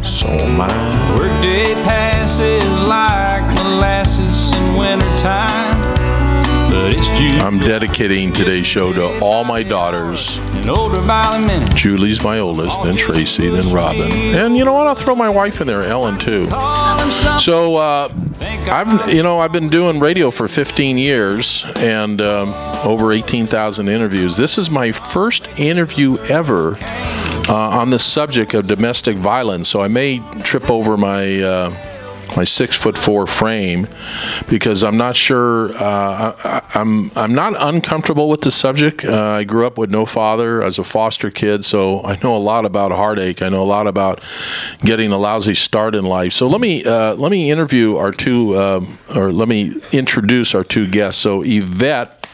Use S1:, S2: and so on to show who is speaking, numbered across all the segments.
S1: So mine.
S2: Workday passes like molasses in wintertime. But it's Julie.
S1: I'm dedicating today's show to all my daughters.
S2: An older by the minute.
S1: Julie's my oldest, then Tracy, then Robin. And you know what? I'll throw my wife in there, Ellen, too. So, I've been doing radio for 15 years and over 18,000 interviews. This is my first interview ever on the subject of domestic violence. So I may trip over my 6'4" frame because I'm not sure. I'm not uncomfortable with the subject. I grew up with no father as a foster kid, so I know a lot about heartache. I know a lot about getting a lousy start in life. So let me interview our two, or let me introduce our two guests. So Yvette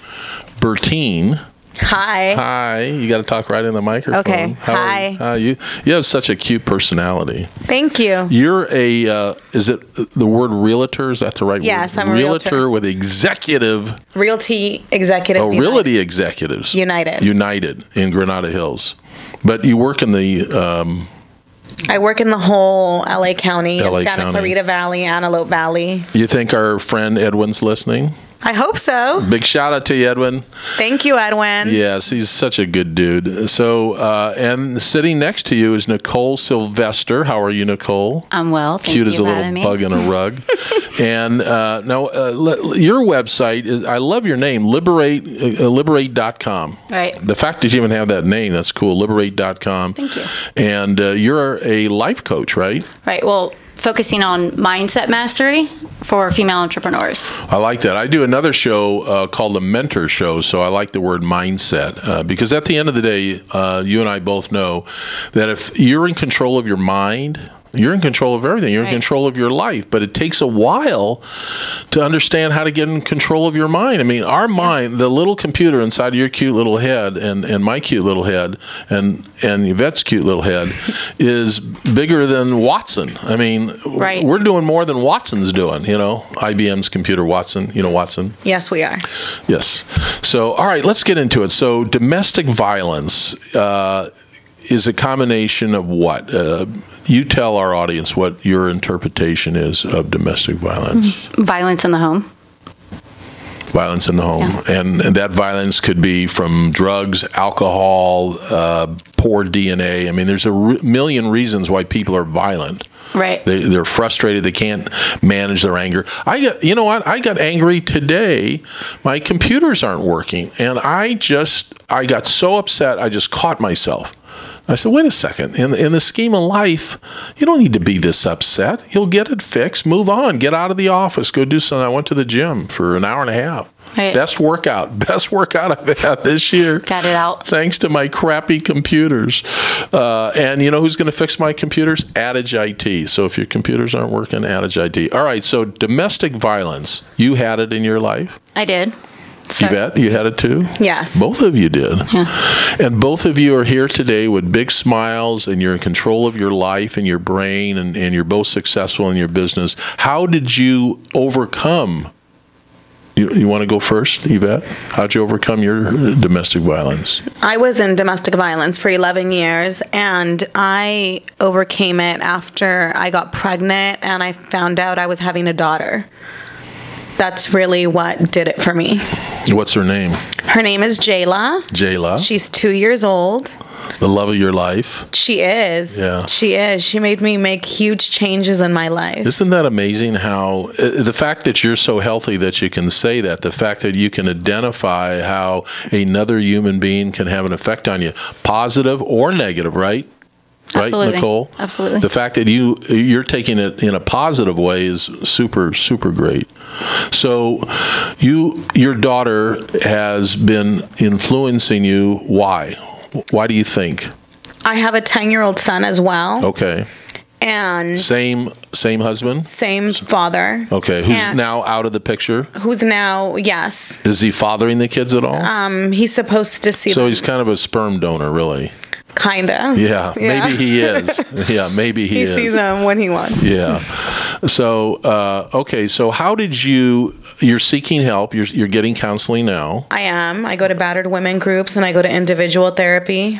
S1: Bertine.
S3: Hi.
S1: Hi. You got to talk right in the microphone.
S3: Okay. Hi.
S1: You have such a cute personality.
S3: Thank you.
S1: You're a, is it the word realtor? Is that the right word?
S3: Yes, I'm a realtor.
S1: With executive.
S3: Realty Executives
S1: United. Realty Executives. United in Granada Hills. But you work in the...
S3: I work in the whole LA County, in Santa Clarita Valley, Antelope Valley.
S1: You think our friend Edwin's listening?
S3: I hope so.
S1: Big shout out to you, Edwin.
S3: Thank you, Edwin.
S1: Yes, he's such a good dude. So, and sitting next to you is Nicole Sylvester. How are you, Nicole?
S4: I'm well. Thank
S1: Cute
S4: you
S1: as a little bug in a rug. And now, your website is, I love your name, liberate.com.
S4: Right.
S1: The fact that you even have that name, that's cool, liberate.com.
S4: Thank you.
S1: And you're a life coach, right?
S4: Right. Well, focusing on mindset mastery for female entrepreneurs.
S1: I like that. I do another show called the Mentor Show, so I like the word mindset because at the end of the day, you and I both know that if you're in control of your mind, you're in control of everything. You're in control of your life, but it takes a while to understand how to get in control of your mind. I mean, our mind, the little computer inside of your cute little head and my cute little head and Yvette's cute little head is bigger than Watson. I mean, we're doing more than Watson's doing, IBM's computer, Watson, Watson.
S3: Yes, we are.
S1: Yes. So, all right, let's get into it. So, domestic violence is a combination of what? You tell our audience what your interpretation is of domestic violence.
S4: Violence in the home.
S1: Violence in the home. Yeah. And that violence could be from drugs, alcohol, poor DNA. I mean, there's a million reasons why people are violent.
S4: Right.
S1: They're frustrated. They can't manage their anger. You know what? I got angry today. My computers aren't working. And I got so upset, I just caught myself. I said, wait a second. In the scheme of life, you don't need to be this upset. You'll get it fixed. Move on. Get out of the office. Go do something. I went to the gym for an hour and a half.
S4: Right.
S1: Best workout I've had this year.
S4: Got it out.
S1: Thanks to my crappy computers. And you know who's going to fix my computers? Adage IT. So if your computers aren't working, Adage IT. All right, so domestic violence. You had it in your life?
S4: I did.
S1: Yvette, you had it too?
S3: Yes.
S1: Both of you did.
S4: Yeah.
S1: And both of you are here today with big smiles, and you're in control of your life and your brain, and you're both successful in your business. How did you overcome? You want to go first, Yvette? How'd you overcome your domestic violence?
S3: I was in domestic violence for 11 years, and I overcame it after I got pregnant and I found out I was having a daughter. That's really what did it for me.
S1: What's her name?
S3: Her name is Jayla.
S1: Jayla.
S3: She's 2 years old.
S1: The love of your life.
S3: She is.
S1: Yeah.
S3: She is. She made me make huge changes in my life.
S1: Isn't that amazing how the fact that you're so healthy that you can say that, the fact that you can identify how another human being can have an effect on you, positive or negative, right?
S4: Absolutely.
S1: Right, Nicole?
S4: Absolutely.
S1: The fact that you're taking it in a positive way is super, super great. So your daughter has been influencing you. Why? Why do you think?
S3: I have a 10-year-old son as well.
S1: Okay.
S3: And
S1: same husband?
S3: Same father.
S1: Okay. Who's now out of the picture?
S3: Who's now, yes.
S1: Is he fathering the kids at all?
S3: He's supposed to see them.
S1: So he's kind of a sperm donor, really.
S3: Kinda.
S1: Yeah, maybe he is. Yeah, maybe he is.
S3: He sees them when he wants.
S1: Yeah. So, okay. So how did you're seeking help. You're getting counseling now.
S3: I am. I go to battered women groups and I go to individual therapy.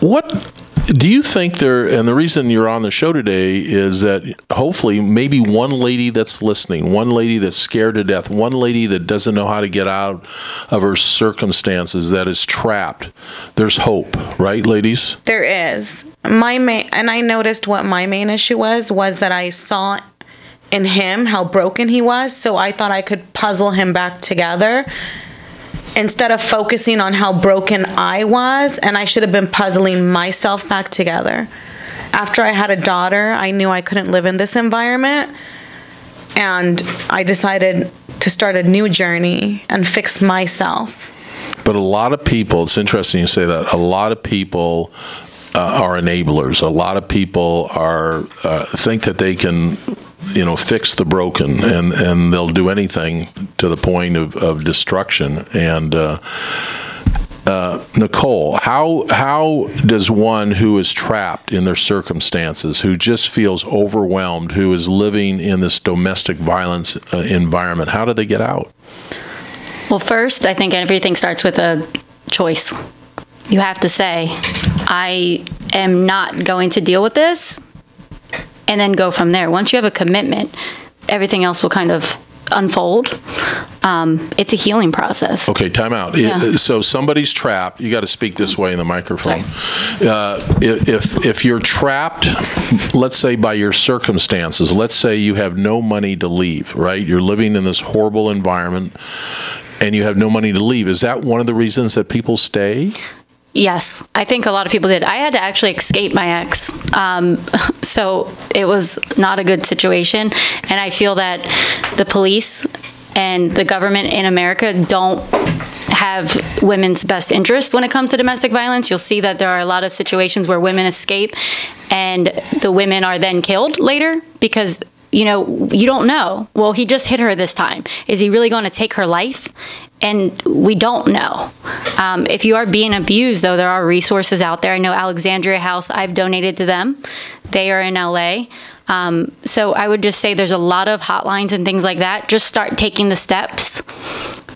S1: What Do you think and the reason you're on the show today is that hopefully maybe one lady that's listening, one lady that's scared to death, one lady that doesn't know how to get out of her circumstances, that is trapped, there's hope, right, ladies?
S3: There is. And I noticed what my main issue was that I saw in him how broken he was, so I thought I could puzzle him back together instead of focusing on how broken I was, and I should have been puzzling myself back together. After I had a daughter, I knew I couldn't live in this environment, and I decided to start a new journey and fix myself.
S1: But a lot of people, it's interesting you say that, a lot of people are enablers. A lot of people are think that they can fix the broken, and they'll do anything to the point of destruction. And Nicole, how does one who is trapped in their circumstances, who just feels overwhelmed, who is living in this domestic violence environment, how do they get out?
S4: Well, first, I think everything starts with a choice. You have to say, I am not going to deal with this, and then go from there. Once you have a commitment, everything else will kind of unfold. It's a healing process.
S1: Okay, time out.
S4: Yeah.
S1: So somebody's trapped. You got to speak this way in the microphone. If you're trapped, let's say by your circumstances, let's say you have no money to leave, right? You're living in this horrible environment, and you have no money to leave. Is that one of the reasons that people stay?
S4: Yes, I think a lot of people did. I had to actually escape my ex. So it was not a good situation. And I feel that the police and the government in America don't have women's best interest when it comes to domestic violence. You'll see that there are a lot of situations where women escape and the women are then killed later because you don't know. Well, he just hit her this time. Is he really going to take her life? And we don't know. If you are being abused, though, there are resources out there. I know Alexandria House, I've donated to them. They are in LA. So I would just say there's a lot of hotlines and things like that. Just start taking the steps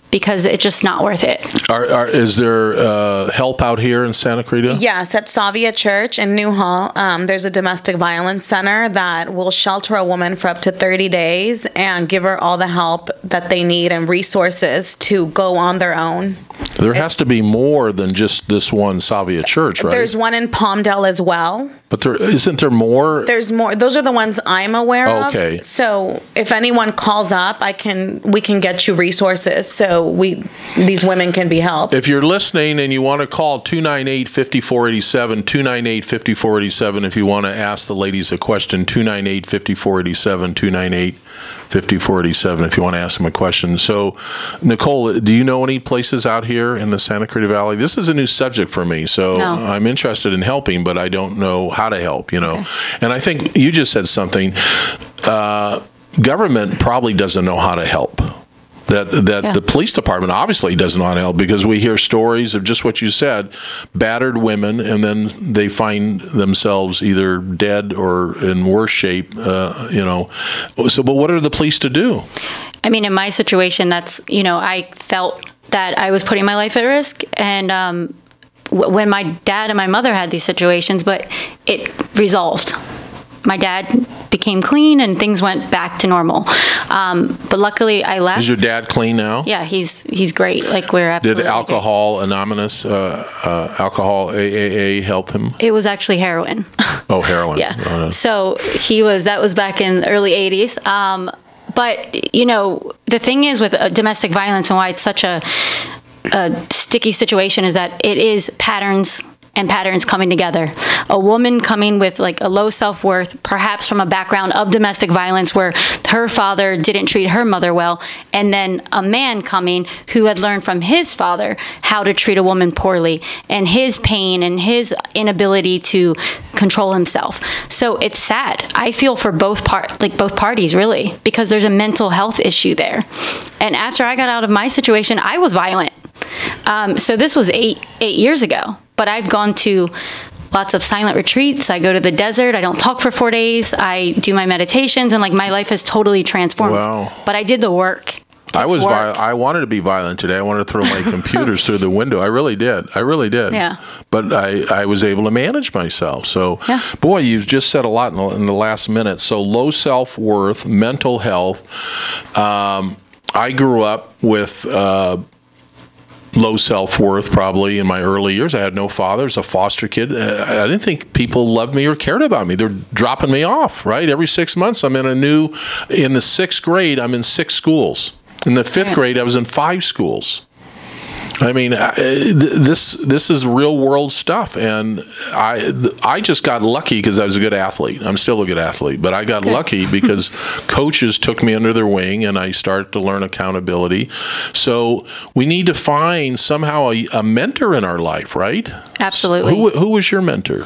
S4: because it's just not worth it.
S1: Is there help out here in Santa Clarita?
S3: Yes, at Savia Church in Newhall, there's a domestic violence center that will shelter a woman for up to 30 days and give her all the help that they need and resources to go on their own.
S1: There has to be more than just this one Savia Church, right?
S3: There's one in Palmdale as well.
S1: But isn't there more?
S3: There's more. Those are the ones I'm aware of.
S1: Okay.
S3: So if anyone calls up, we can get you resources so these women can be helped.
S1: If you're listening and you want to call 298-5487, 298-5487, if you want to ask the ladies a question, 298-5487, 298-5487, if you want to ask them a question. So, Nicole, do you know any places out here in the Santa Clarita Valley? This is a new subject for me, so
S4: No.
S1: I'm interested in helping, but I don't know how to help,
S4: Okay.
S1: And I think you just said something. Government probably doesn't know how to help. The police department obviously doesn't know how to help, because we hear stories of just what you said, battered women, and then they find themselves either dead or in worse shape, So, but what are the police to do?
S4: I mean, in my situation, I felt that I was putting my life at risk. And when my dad and my mother had these situations, but it resolved. My dad became clean and things went back to normal. But luckily I left.
S1: Is your dad clean now?
S4: Yeah, he's great. Like, we're absolutely
S1: Did Alcohol Anonymous, Alcohol AAA help him?
S4: It was actually heroin.
S1: Oh, heroin.
S4: Yeah.
S1: Oh, no.
S4: So that was back in the early 80s. But, the thing is with domestic violence and why it's such a sticky situation is that it is patterns and patterns coming together. A woman coming with like a low self-worth, perhaps from a background of domestic violence where her father didn't treat her mother well, and then a man coming who had learned from his father how to treat a woman poorly, and his pain and his inability to control himself. So it's sad. I feel for both parties really, because there's a mental health issue there. And after I got out of my situation, I was violent. So this was eight years ago. But I've gone to lots of silent retreats. I go to the desert. I don't talk for 4 days. I do my meditations, and my life has totally transformed.
S1: Wow.
S4: But I did the work.
S1: I wanted to be violent today. I wanted to throw my computers through the window. I really did.
S4: Yeah.
S1: But I was able to manage myself. So, boy, you've just said a lot in the last minute. So, low self-worth, mental health. I grew up with low self-worth probably in my early years. I had no father. I was a foster kid. I didn't think people loved me or cared about me. They're dropping me off, right? Every 6 months, in the 6th grade, I'm in 6 schools. In the 5th grade, I was in 5 schools. I mean, this is real world stuff, and I just got lucky because I was a good athlete. I'm still a good athlete, but I got lucky because coaches took me under their wing, and I started to learn accountability. So we need to find somehow a mentor in our life, right?
S4: Absolutely.
S1: Who was your mentor?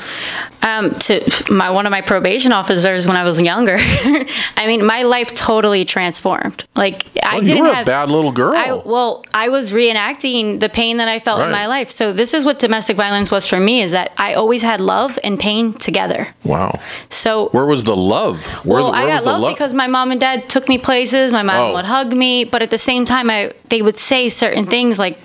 S4: One of my probation officers when I was younger. I mean, my life totally transformed. Like
S1: you were a bad little girl.
S4: I was reenacting the pain that I felt in my life. So this is what domestic violence was for me, is that I always had love and pain together.
S1: Wow.
S4: So
S1: where was the love?
S4: I got love because my mom and dad took me places. My mom would hug me, but at the same time, they would say certain things like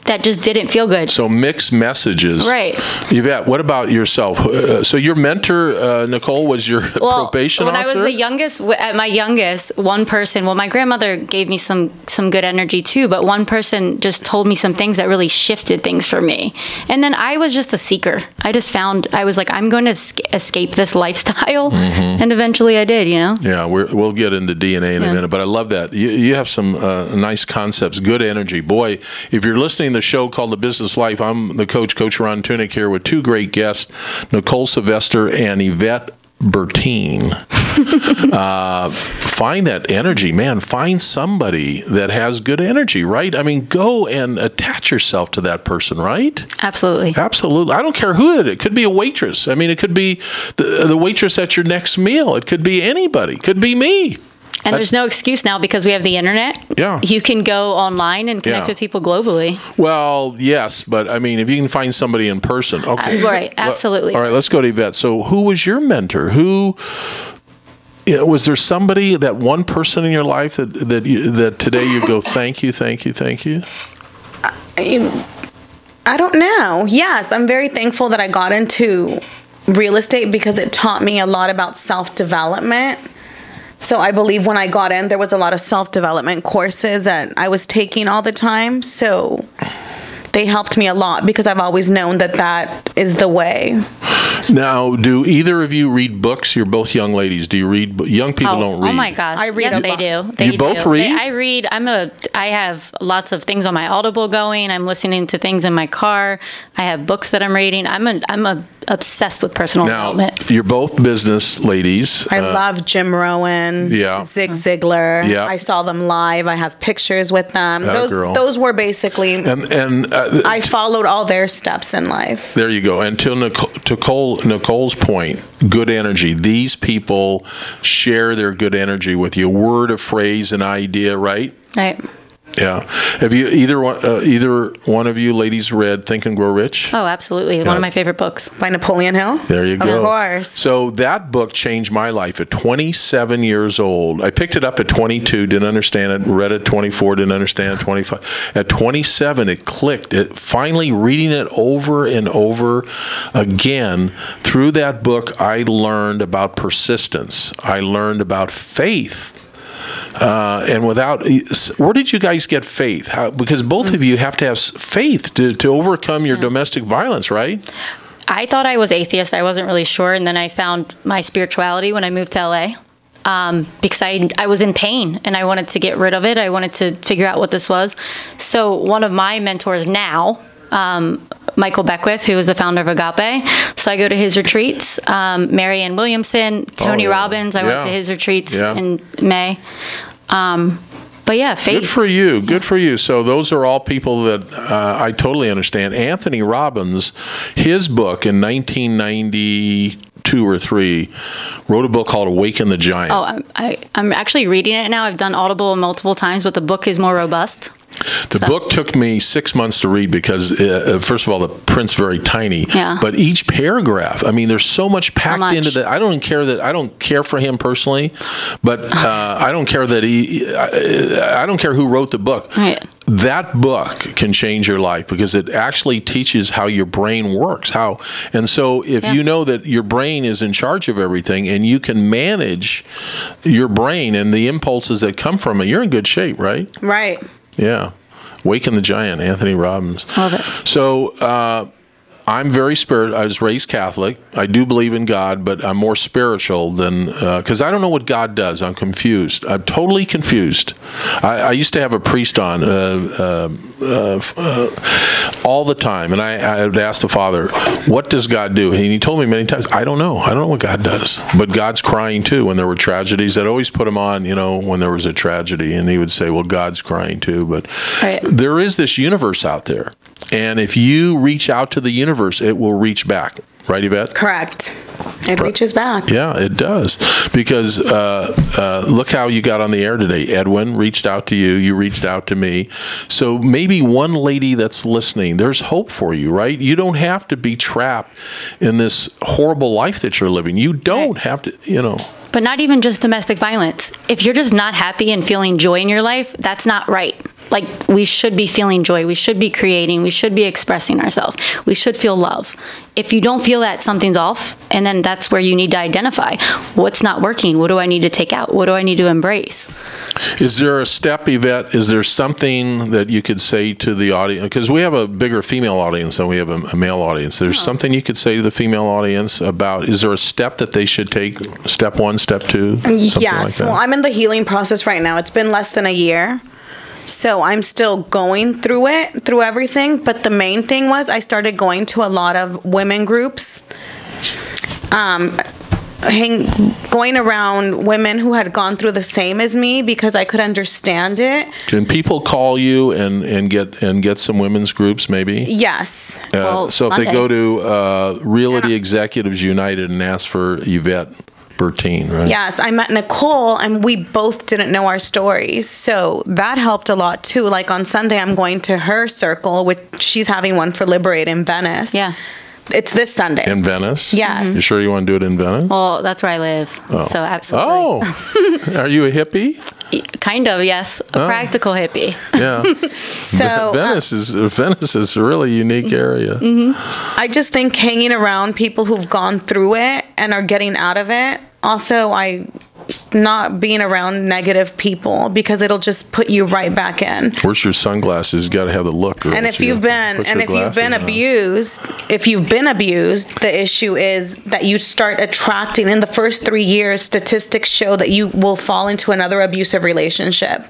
S4: that just didn't feel good. So mixed messages. Right. Yvette, what about yourself? So your mentor, Nicole, was your probation officer? When I was the youngest, at my youngest, one person, my grandmother gave me some good energy too, but one person just told me some things that really shifted things for me. And then I was just a seeker. I was like, I'm going to escape this lifestyle. Mm-hmm. And eventually I did, Yeah, we'll get into DNA in a minute, but I love that. You have some nice concepts, good energy. Boy, if you're listening to the show called The Business Life, I'm the Coach Ron Tunick here with 2 great guests, Nicole Sylvester and Yvette Bertine. Find that energy, man. Find somebody that has good energy, right? I mean, go and attach yourself to that person, right? Absolutely. Absolutely. I don't care who it is. It could be a waitress. I mean, it could be the waitress at your next meal. It could be anybody. It could be me. And there's no excuse now because we have the internet. Yeah. You can go online and connect with people globally. Well, yes, but I mean, if you can find somebody in person. Okay. Right, absolutely. All right, let's go to Yvette. So who was your mentor? Was there somebody, that one person in your life that today you go, thank you, thank you, thank you? I don't know. Yes, I'm very thankful that I got into real estate because it taught me a lot about self-development. So I believe when I got in, there was a lot of self-development courses that I was taking all the time. So they helped me a lot because I've always known that is the way. Now, do either of you read books? You're both young ladies. Do you read? Young people don't read. Oh my gosh! I read. Yes, they do. You both read? I read. I have lots of things on my Audible going. I'm listening to things in my car. I have books that I'm reading. I'm obsessed with personal development. You're both business ladies. I love Jim Rohn. Zig Ziglar. Yeah. I saw them live. I have pictures with them. Those were basically. And I followed all their steps in life. There you go. And to Nicole's point, good energy. These people share their good energy with you. A word, a phrase, an idea, right? Right. Yeah. Have you either one of you ladies read Think and Grow Rich? Oh, absolutely. Yeah. One of my favorite books. By Napoleon Hill? There you go. Of course. So that book changed my life at 27 years old. I picked it up at 22, didn't understand it. Read it at 24, didn't understand it. 25. At 27, it clicked. Finally reading it over and over again. Through that book, I learned about persistence. I learned about faith. And where did you guys get faith? Because both of you have to have faith to overcome your domestic violence, right? I thought I was atheist. I wasn't really sure. And then I found my spirituality when I moved to LA. Because I was in pain and I wanted to get rid of it. I wanted to figure out what this was. So one of my mentors now, Michael Beckwith, who is the founder of Agape. So I go to his retreats. Marianne Williamson, Tony Robbins. I went to his retreats in May. But yeah, faith. Good for you. Good for you. So those are all people that I totally understand. Anthony Robbins, his book in 1992 or 3, wrote a book called Awaken the Giant. Oh, I'm actually reading it now. I've done Audible multiple times, but the book is more robust.
S1: The book took me 6 months to read because, first of all, the print's very tiny.
S4: Yeah.
S1: But each paragraph, I mean, there's so much packed into that. I don't care for him personally, but I don't care that I don't care who wrote the book.
S4: Right.
S1: That book can change your life because it actually teaches how your brain works. And so if you know that your brain is in charge of everything and you can manage your brain and the impulses that come from it, you're in good shape, right?
S3: Right.
S1: Yeah. Waken the Giant, Anthony Robbins.
S4: Love it.
S1: So I'm very spiritual. I was raised Catholic. I do believe in God, but I'm more spiritual than, because I don't know what God does. I'm confused. I'm totally confused. I used to have a priest on all the time, and I would ask the Father, what does God do? And he told me many times, I don't know. I don't know what God does. But God's crying too when there were tragedies. I'd always put him on, when there was a tragedy, and he would say, well, God's crying too. But there is this universe out there. And if you reach out to the universe, it will reach back. Right, Yvette?
S3: Correct. It reaches back.
S1: Yeah, it does. Because look how you got on the air today. Edwin reached out to you. You reached out to me. So maybe one lady that's listening, there's hope for you, right? You don't have to be trapped in this horrible life that you're living. You don't have to,
S4: But not even just domestic violence. If you're just not happy and feeling joy in your life, that's not right. Like, we should be feeling joy. We should be creating. We should be expressing ourselves. We should feel love. If you don't feel that, something's off. And then that's where you need to identify what's not working. What do I need to take out? What do I need to embrace?
S1: Is there a step, Yvette? Is there something that you could say to the audience? Because we have a bigger female audience than we have a male audience. There's something you could say to the female audience about, is there a step that they should take? Step one, step two?
S3: Yes.
S1: Like that?
S3: Well, I'm in the healing process right now. It's been less than a year. So I'm still going through everything. But the main thing was I started going to a lot of women groups, going around women who had gone through the same as me because I could understand it.
S1: Can people call you and get some women's groups maybe?
S3: Yes.
S4: Well,
S1: so if
S4: Sunday.
S1: they go to Realty Executives United and ask for Yvette Bertine, right?
S3: Yes, I met Nicole and we both didn't know our stories. So that helped a lot too. Like on Sunday, I'm going to her circle, which she's having one for Liberate in Venice.
S4: Yeah.
S3: It's this Sunday.
S1: In Venice?
S3: Yes.
S1: You sure you want to do it in Venice?
S4: Well, that's where I live. So absolutely.
S1: Oh, are you a hippie?
S4: Kind of, yes. A practical hippie.
S1: Yeah.
S3: So
S1: Venice is a really unique area.
S3: I just think hanging around people who've gone through it and are getting out of it. Also, not being around negative people because it'll just put you right back in.
S1: Where's your sunglasses? You got to have the look.
S3: And if you've been abused, the issue is that you start attracting. In the first 3 years, statistics show that you will fall into another abusive relationship.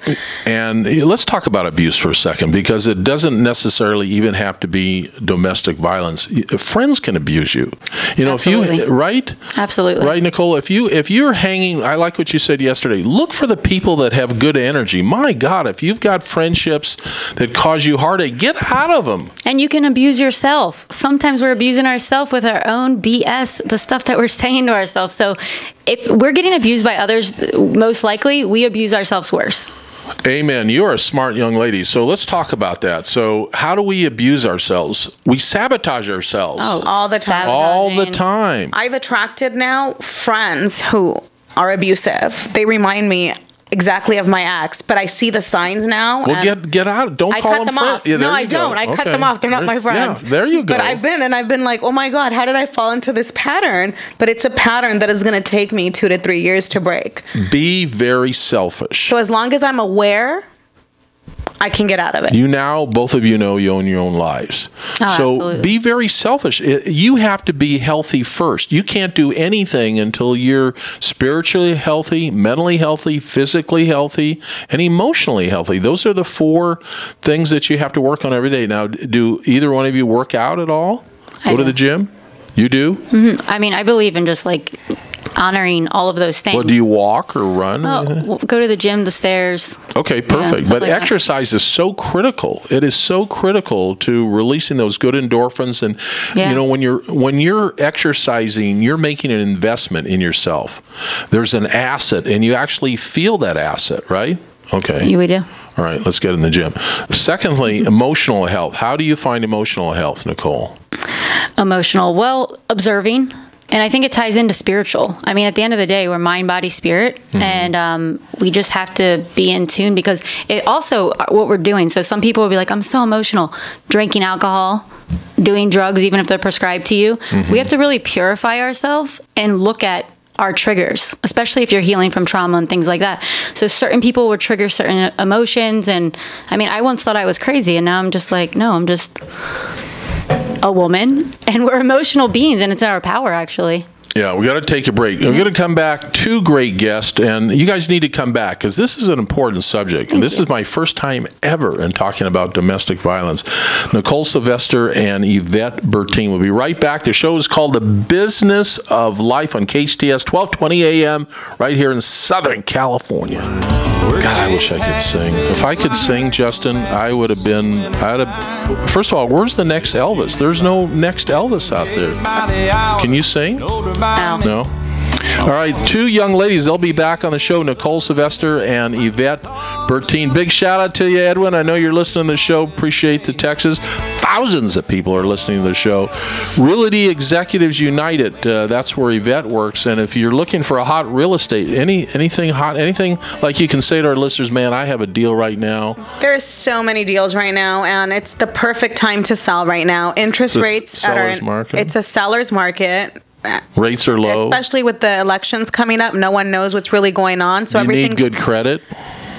S1: And let's talk about abuse for a second, because it doesn't necessarily even have to be domestic violence. Friends can abuse you.
S4: Absolutely.
S1: Right?
S4: Absolutely.
S1: Right, Nicole? If you're hanging, I like what you said yesterday, look for the people that have good energy. My God, if you've got friendships that cause you heartache, get out of them.
S4: And you can abuse yourself. Sometimes we're abusing ourselves with our own BS, the stuff that we're saying to ourselves. So if we're getting abused by others, most likely we abuse ourselves worse.
S1: Amen. You're a smart young lady. So let's talk about that. So how do we abuse ourselves? We sabotage ourselves.
S4: Oh,
S3: all the time.
S1: All the time.
S3: I've attracted now friends who are abusive. They remind me exactly of my ex, but I see the signs now.
S1: Well, get out. Don't call them
S3: them
S1: friends.
S3: off.
S1: Yeah,
S3: No,
S1: there
S3: I
S1: you go.
S3: don't. I cut them off. They're not my friends.
S1: Yeah, there you go.
S3: But I've been like, oh my God, how did I fall into this pattern? But it's a pattern that is going to take me 2 to 3 years to break.
S1: Be very selfish.
S3: So as long as I'm aware, I can get out of it.
S1: Both of you know you own your own lives.
S4: Oh,
S1: so
S4: absolutely.
S1: be very selfish. You have to be healthy first. You can't do anything until you're spiritually healthy, mentally healthy, physically healthy, and emotionally healthy. Those are the 4 things that you have to work on every day. Now, do either one of you work out at all? Go to the gym? You do?
S4: Mm-hmm. I mean, I believe in just like honoring all of those things.
S1: Well, do you walk or run?
S4: Well, go to the gym, the stairs.
S1: Okay, perfect.
S4: stuff
S1: But
S4: like that.
S1: exercise is so critical. It is so critical to releasing those good endorphins. And when you're exercising, you're making an investment in yourself. There's an asset, and you actually feel that asset, right? Okay.
S4: We do.
S1: All All right, let's get in the gym. Secondly, emotional health. How do you find emotional health, Nicole?
S4: Emotional, well, observing. And I think it ties into spiritual. I mean, at the end of the day, we're mind, body, spirit. And we just have to be in tune, because it also, what we're doing. So some people will be like, I'm so emotional. Drinking alcohol, doing drugs, even if they're prescribed to you. We have to really purify ourselves and look at our triggers, especially if you're healing from trauma and things like that. So certain people would trigger certain emotions. And I mean, I once thought I was crazy, and now I'm just like, no, I'm just a woman, and we're emotional beings, and it's in our power, actually.
S1: Yeah, we got to take a break. We're going to come back. Two great guests, and you guys need to come back, because this is an important subject. And this is my first time ever in talking about domestic violence. Nicole Sylvester and Yvette Bertine will be right back. The show is called The Business of Life on KHTS, 1220 a.m., right here in Southern California. God, I wish I could sing. If I could sing, Justin, I would have been... First of all, where's the next Elvis? There's no next Elvis out there. Can you sing? No? All right, two young ladies. They'll be back on the show, Nicole Sylvester and Yvette Bertine. Big shout out to you, Edwin. I know you're listening to the show. Appreciate the texts. Thousands of people are listening to the show. Realty Executives United, that's where Yvette works. And if you're looking for a hot real estate, anything hot, anything like you can say to our listeners, man, I have a deal right now.
S3: There's so many deals right now, and it's the perfect time to sell right now. Interest rates
S1: seller's market.
S3: It's a seller's market.
S1: Rates are low.
S3: Especially with the elections coming up, no one knows what's really going on. So
S1: you need good credit.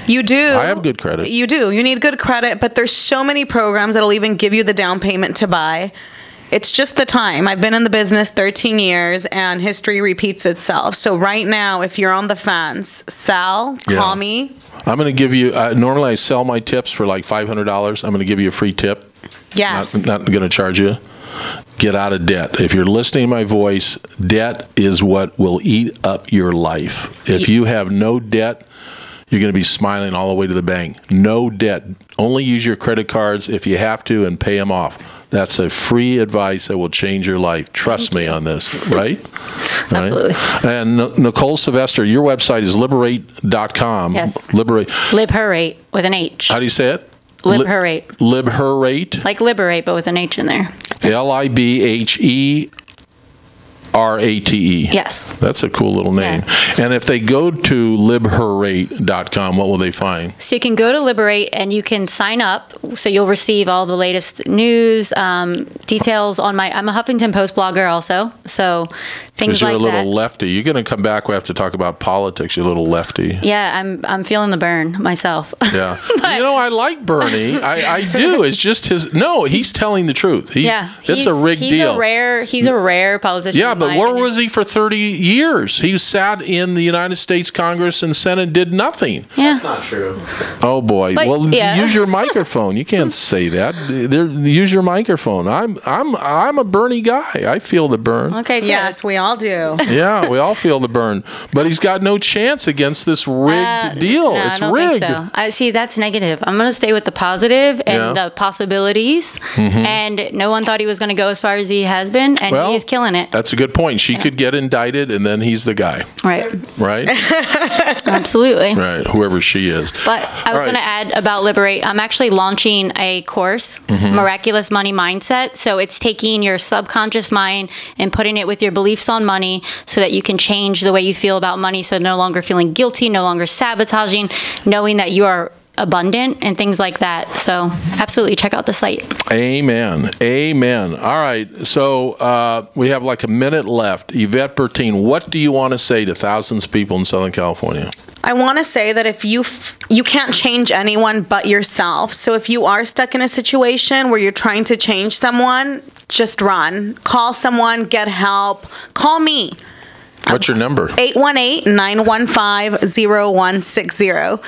S3: You do.
S1: I have good credit.
S3: You do. You need good credit, but there's so many programs that'll even give you the down payment to buy. It's just the time. I've been in the business 13 years, and history repeats itself. So right now, if you're on the fence, Sal, call me.
S1: I'm going to give you, normally I sell my tips for like $500. I'm going to give you a free tip.
S3: Yes.
S1: Not going to charge you. Get out of debt. If you're listening to my voice, debt is what will eat up your life. If you have no debt, you're going to be smiling all the way to the bank. No debt. Only use your credit cards if you have to, and pay them off. That's a free advice that will change your life. Trust me on this, right?
S4: Absolutely.
S1: Right? And Nicole Sylvester, your website is liberate.com.
S4: Yes.
S1: Liberate.
S4: Liberate with an H.
S1: How do you say it?
S4: Liberate.
S1: Liberate.
S4: Like liberate, but with an H in there.
S1: LIBHERATE.
S4: Yes.
S1: That's a cool little name. Yeah. And if they go to libherate.com, what will they find?
S4: So you can go to Liberate, and you can sign up. So you'll receive all the latest news, details on I'm a Huffington Post blogger also. So things like that.
S1: You're a little lefty. You're going to come back. We have to talk about politics. You're a little lefty.
S4: Yeah, I'm feeling the burn myself.
S1: Yeah. I like Bernie. I do. It's just he's telling the truth. It's a rigged deal.
S4: He's a rare politician.
S1: Yeah, but where was he for 30 years? He sat in the United States Congress and Senate, did nothing.
S4: Yeah.
S2: That's not true.
S1: Oh, boy.
S4: But,
S1: use your microphone. You can't say that. Use your microphone. I'm a Bernie guy. I feel the burn.
S4: Okay, good.
S3: Yes, we all do.
S1: Yeah, we all feel the burn. But he's got no chance against this rigged deal.
S4: No,
S1: it's
S4: I don't
S1: rigged.
S4: think so. I see, that's negative. I'm going to stay with the positive and the possibilities. And no one thought he was going to go as far as he has been, and he is killing it.
S1: That's a good point. She could get indicted, and then he's the guy.
S4: Right.
S1: Right?
S4: Absolutely.
S1: Right, whoever she is.
S4: But I was going to add about Liberate. I'm actually launching a course, Miraculous Money Mindset. So it's taking your subconscious mind and putting it with your beliefs on money so that you can change the way you feel about money. So no longer feeling guilty, no longer sabotaging, knowing that you are abundant and things like that. So absolutely check out the site.
S1: Amen. Amen. All right. So we have like a minute left. Yvette Bertine, what do you want to say to thousands of people in Southern California?
S3: I want to say that if you can't change anyone but yourself. So if you are stuck in a situation where you're trying to change someone, just run. Call someone, get help. Call me.
S1: What's your number?
S3: 818-915-0160.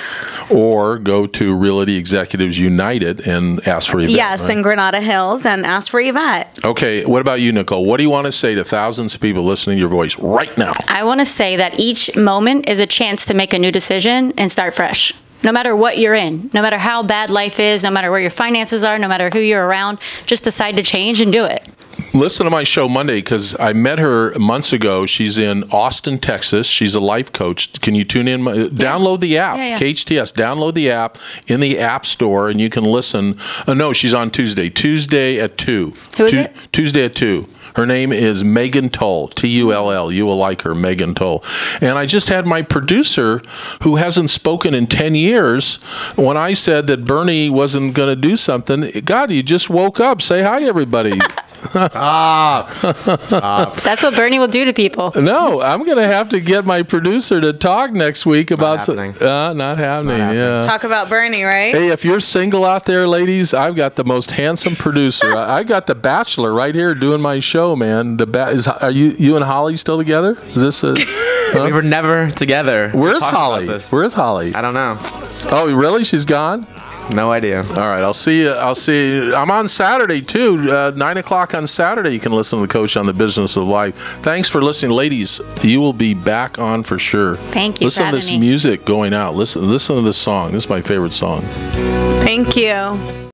S1: Or go to Realty Executives United and ask for Yvette.
S3: Yes,
S1: right?
S3: in Granada Hills, and ask for Yvette.
S1: Okay, what about you, Nicole? What do you want to say to thousands of people listening to your voice right now?
S4: I want to say that each moment is a chance to make a new decision and start fresh. No matter what you're in, no matter how bad life is, no matter where your finances are, no matter who you're around, just decide to change and do it.
S1: listen to my show Monday because I met her months ago. She's in Austin, Texas. She's a life coach. Can you tune in? Download the app, KHTS. Download the app in the App Store, and you can listen. No, she's on Tuesday. Tuesday at 2.
S4: Who is it?
S1: Tuesday at 2. Her name is Megan Toll, Tull. You will like her, Megan Toll. And I just had my producer, who hasn't spoken in 10 years, when I said that Bernie wasn't going to do something. God, you just woke up. Say hi, everybody.
S5: Stop.
S4: That's what Bernie will do to people.
S1: No, I'm going to have to get my producer to talk next week about not happening. Yeah.
S3: Talk about Bernie, right?
S1: Hey, if you're single out there, ladies, I've got the most handsome producer. I got the Bachelor right here doing my show, man. Are you and Holly still together? Is this a?
S5: We were never together.
S1: Where's Holly? Where's Holly?
S5: I don't know.
S1: Oh, really? She's gone?
S5: No idea.
S1: All right, I'll see you. I'm on Saturday too. 9 o'clock on Saturday. You can listen to the Coach on the Business of Life. Thanks for listening, ladies. You will be back on for sure.
S4: Thank you.
S1: Listen to this music going out. Listen to this song. This is my favorite song.
S3: Thank you.